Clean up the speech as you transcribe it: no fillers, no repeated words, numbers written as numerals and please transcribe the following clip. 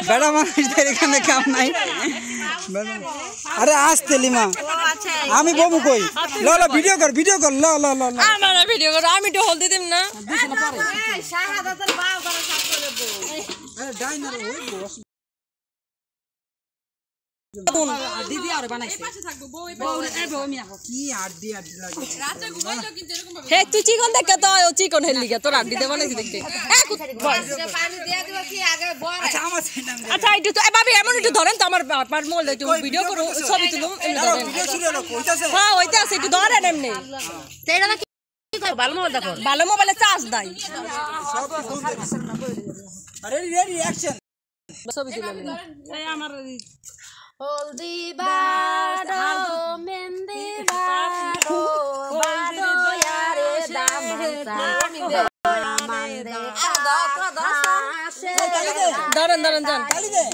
বেড়া মানুষদের এখানে কাম নাই আরে আসতে লিমা আমি বমু কই ল ল ভিডিও কর ল ল ল আমার ভিডিও কর আমি তো হল দিদিম না শাহাদাতের বাও করে সাথ করে দেব আরে ডাইনার হইবো দিদি আর বানাইছে এই পাশে থাকবো বউ এই বউ মিয়া কি আড্ডি লাগে রাতে ঘুমাইলো কিন্তু এরকম ভাবে হে তুই চিকন দেখে তো ও চিকন হেলি গে তোর আড্ডি দে বানাইছি দেখতে পানি দিয়া দিব কি আগে বড় আচ্ছা আমার নাম আচ্ছা একটু তো ভাবি এমন একটু ধরেন তো আমার পার মোবাইল একটু ভিডিও করো ছবি তুলুম এমনি ধরেন ভিডিও শুরু হলো কইতাছে হ্যাঁ ওইটা আছে একটু ধরেন এমনি তেরা কি কই ভালো মোবাইল দেখো ভালো মোবাইলে চার্জ দেয় সব ফোন আরে রেডি অ্যাকশন ছবি তুলুম এই আমার হলদি বাড়ো মেহেন্দি বাড়ো বাড়ো ইয়ারে দামাতা ধরেন যান তালি দে